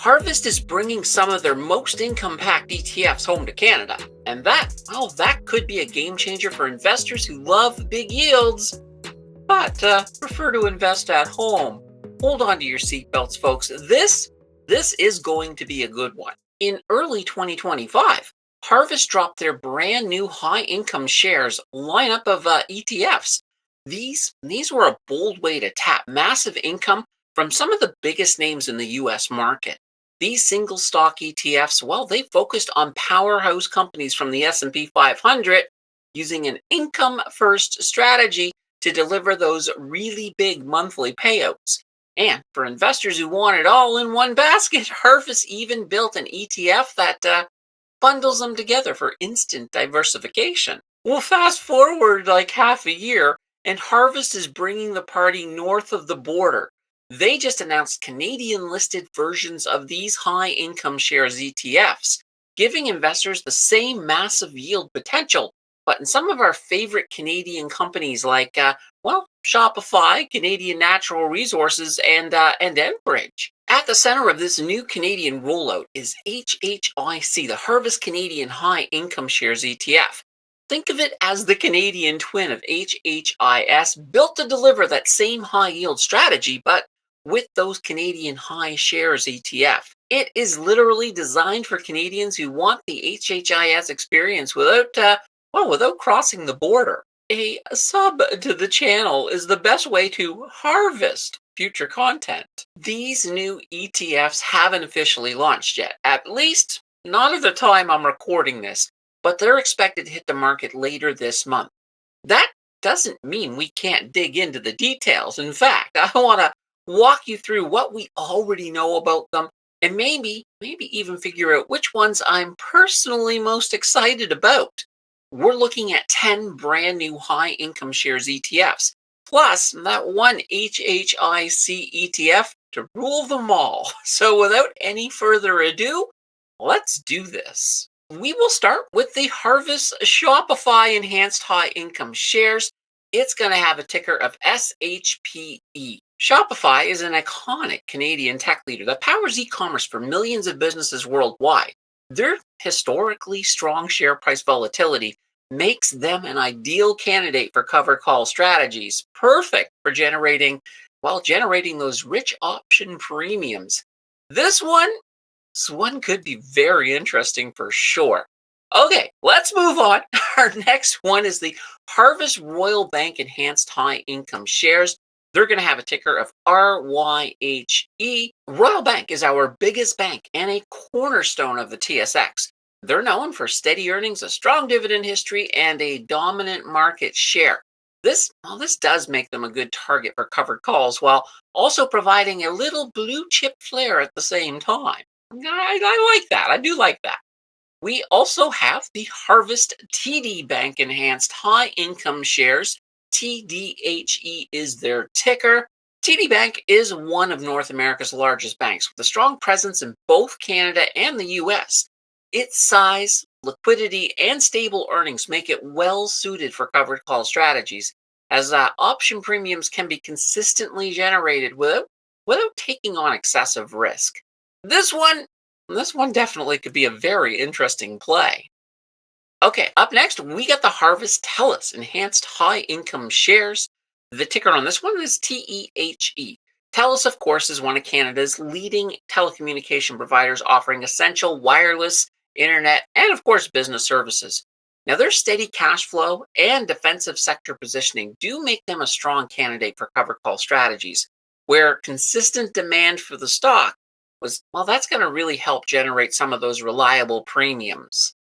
Harvest is bringing some of their most income-packed ETFs home to Canada. And that could be a game changer for investors who love big yields, but prefer to invest at home. Hold on to your seatbelts, folks. This is going to be a good one. In early 2025, Harvest dropped their brand new high income shares lineup of ETFs. These were a bold way to tap massive income from some of the biggest names in the US market. These single stock ETFs, well, they focused on powerhouse companies from the S&P 500 using an income first strategy to deliver those really big monthly payouts. And for investors who want it all in one basket, Harvest even built an ETF that bundles them together for instant diversification. Well, fast forward like half a year, and Harvest is bringing the party north of the border. They just announced Canadian listed versions of these high income shares ETFs, giving investors the same massive yield potential, but in some of our favorite Canadian companies like, Shopify, Canadian Natural Resources, and Enbridge. At the center of this new Canadian rollout is HHIC, the Harvest Canadian High Income Shares ETF. Think of it as the Canadian twin of HHIS, built to deliver that same high yield strategy, but with those Canadian high shares ETF. It is literally designed for Canadians who want the HHIS experience without crossing the border. A sub to the channel is the best way to harvest future content. These new ETFs haven't officially launched yet, at least not at the time I'm recording this, but they're expected to hit the market later this month. That doesn't mean we can't dig into the details. In fact, I want to walk you through what we already know about them and maybe even figure out which ones I'm personally most excited about. We're looking at 10 brand new high income shares ETFs, plus that one HHIC ETF to rule them all. So without any further ado, let's do this. We will start with the Harvest Shopify Enhanced High Income Shares. It's going to have a ticker of SHPE. Shopify is an iconic Canadian tech leader that powers e-commerce for millions of businesses worldwide. Their historically strong share price volatility makes them an ideal candidate for covered call strategies, perfect for generating those rich option premiums. This one could be very interesting for sure. Okay, let's move on. Our next one is the Harvest Royal Bank Enhanced High Income Shares. They're going to have a ticker of RYHE. Royal Bank is our biggest bank and a cornerstone of the TSX. They're known for steady earnings, a strong dividend history, and a dominant market share. This does make them a good target for covered calls while also providing a little blue chip flair at the same time. I like that. I do like that. We also have the Harvest TD Bank Enhanced High Income Shares. TDHE is their ticker. TD Bank is one of North America's largest banks with a strong presence in both Canada and the US. Its size, liquidity, and stable earnings make it well suited for covered call strategies, as option premiums can be consistently generated without taking on excessive risk. This one definitely could be a very interesting play. Okay, up next, we got the Harvest TELUS Enhanced High Income Shares. The ticker on this one is TEHE. TELUS, of course, is one of Canada's leading telecommunication providers offering essential wireless, internet, and of course, business services. Now, their steady cash flow and defensive sector positioning do make them a strong candidate for cover call strategies, where consistent demand for the stock that's going to really help generate some of those reliable premiums.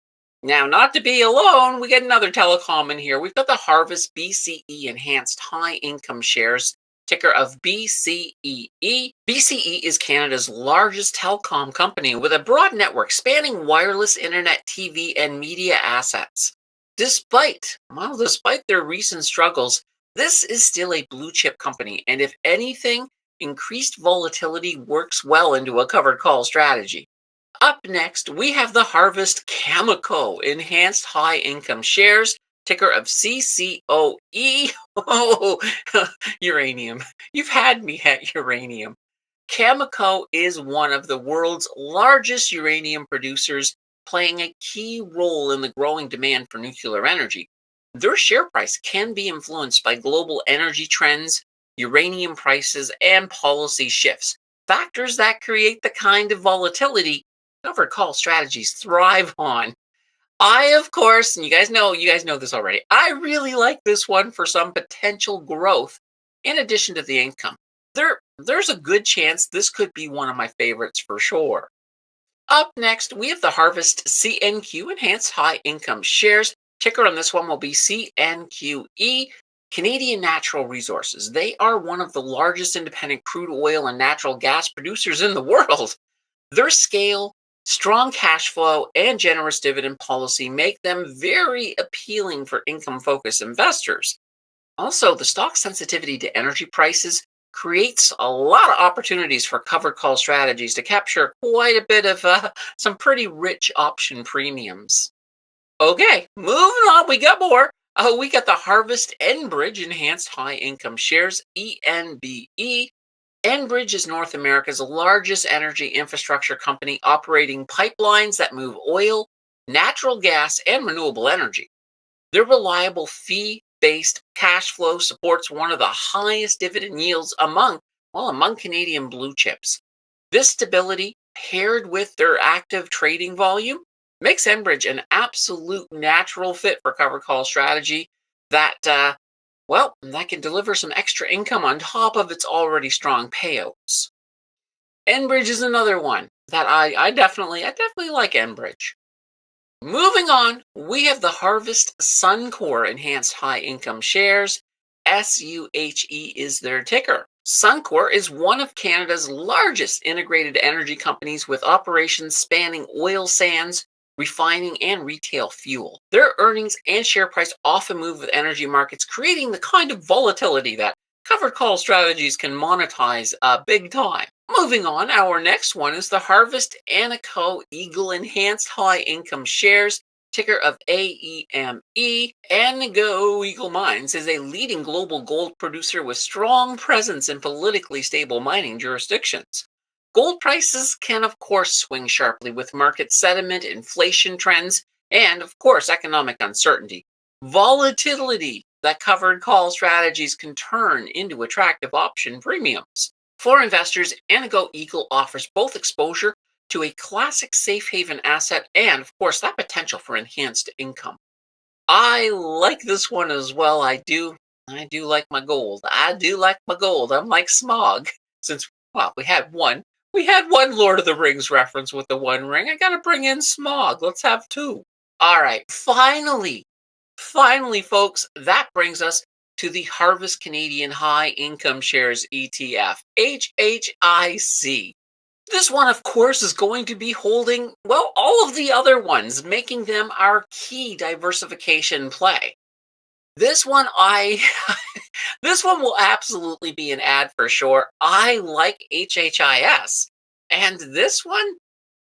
Now, not to be alone, we get another telecom in here. We've got the Harvest BCE Enhanced High Income Shares, ticker of BCEE. BCE is Canada's largest telecom company with a broad network spanning wireless, internet, TV, and media assets. Despite their recent struggles, this is still a blue chip company, and if anything, increased volatility works well into a covered call strategy. Up next, we have the Harvest Cameco Enhanced High Income Shares, ticker of CCOE. Oh, uranium. You've had me at uranium. Cameco is one of the world's largest uranium producers, playing a key role in the growing demand for nuclear energy. Their share price can be influenced by global energy trends, uranium prices, and policy shifts, factors that create the kind of volatility covered call strategies thrive on. Of course, and you guys know this already. I really like this one for some potential growth in addition to the income. There's a good chance this could be one of my favorites for sure. Up next, we have the Harvest CNQ Enhanced High Income Shares. Ticker on this one will be CNQE. Canadian Natural Resources. They are one of the largest independent crude oil and natural gas producers in the world. Their scale, strong cash flow, and generous dividend policy make them very appealing for income focused investors. Also, the stock sensitivity to energy prices creates a lot of opportunities for covered call strategies to capture quite a bit of some pretty rich option premiums. Okay, moving on, we got more. We got the Harvest Enbridge Enhanced High Income Shares, ENBE. Enbridge is North America's largest energy infrastructure company operating pipelines that move oil, natural gas, and renewable energy. Their reliable fee-based cash flow supports one of the highest dividend yields among Canadian blue chips. This stability, paired with their active trading volume, makes Enbridge an absolute natural fit for cover call strategy that that can deliver some extra income on top of its already strong payouts. Enbridge is another one that I definitely like Enbridge. Moving on, we have the Harvest Suncor Enhanced High Income Shares. SUHE is their ticker. Suncor is one of Canada's largest integrated energy companies with operations spanning oil sands, refining, and retail fuel. Their earnings and share price often move with energy markets, creating the kind of volatility that covered call strategies can monetize big time. Moving on, our next one is the Harvest Anaco Eagle Enhanced High Income Shares, ticker of AEME. Anaco Eagle Mines is a leading global gold producer with strong presence in politically stable mining jurisdictions. Gold prices can, of course, swing sharply with market sentiment, inflation trends, and, of course, economic uncertainty. Volatility that covered call strategies can turn into attractive option premiums. For investors, Anago Eagle offers both exposure to a classic safe haven asset and, of course, that potential for enhanced income. I like this one as well. I do like my gold. I do like my gold. I'm like Smog. Since we had one Lord of the Rings reference with the One Ring. I gotta bring in Smog. Let's have two. All right, finally, folks, that brings us to the Harvest Canadian High Income Shares ETF, HHIC. This one, of course, is going to be holding, well, all of the other ones, making them our key diversification play. This one, this one will absolutely be an ad for sure. I like HHIS. And this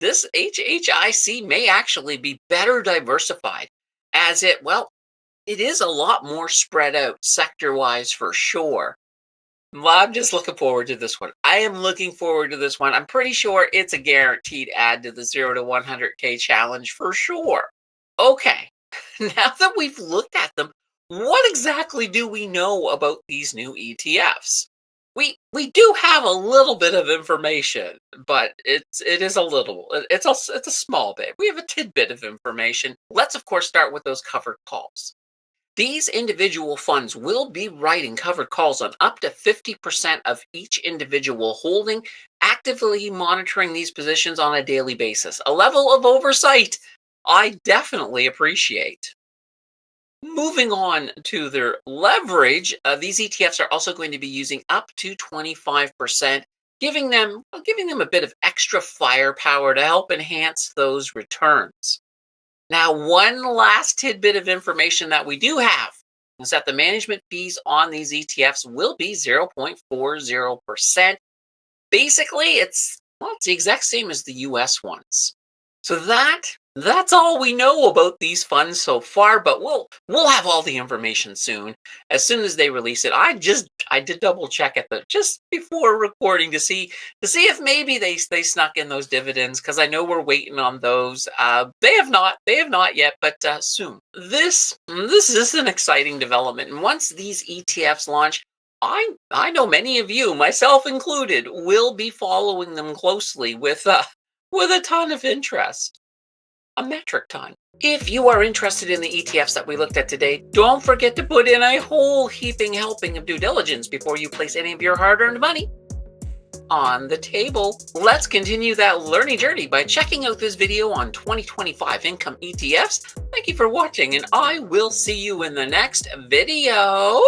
HHIC may actually be better diversified as it is a lot more spread out sector-wise for sure. Well, I'm just looking forward to this one. I am looking forward to this one. I'm pretty sure it's a guaranteed add to the 0 to 100K challenge for sure. Okay, now that we've looked at them, what exactly do we know about these new ETFs? We do have a little bit of information, but it is a little. It's a small bit. We have a tidbit of information. Let's of course start with those covered calls. These individual funds will be writing covered calls on up to 50% of each individual holding, actively monitoring these positions on a daily basis. A level of oversight I definitely appreciate. Moving on to their leverage, these ETFs are also going to be using up to 25%, giving them a bit of extra firepower to help enhance those returns. Now, one last tidbit of information that we do have is that the management fees on these ETFs will be 0.40%. Basically, it's the exact same as the US ones. So that That's all we know about these funds so far, but we'll have all the information soon. As soon as they release it, I did double check at the just before recording to see if maybe they snuck in those dividends because I know we're waiting on those. They have not yet, but soon. This is an exciting development, and once these ETFs launch, I know many of you, myself included, will be following them closely with a ton of interest. A metric ton. If you are interested in the ETFs that we looked at today, don't forget to put in a whole heaping helping of due diligence before you place any of your hard-earned money on the table. Let's continue that learning journey by checking out this video on 2025 income ETFs. Thank you for watching, and I will see you in the next video.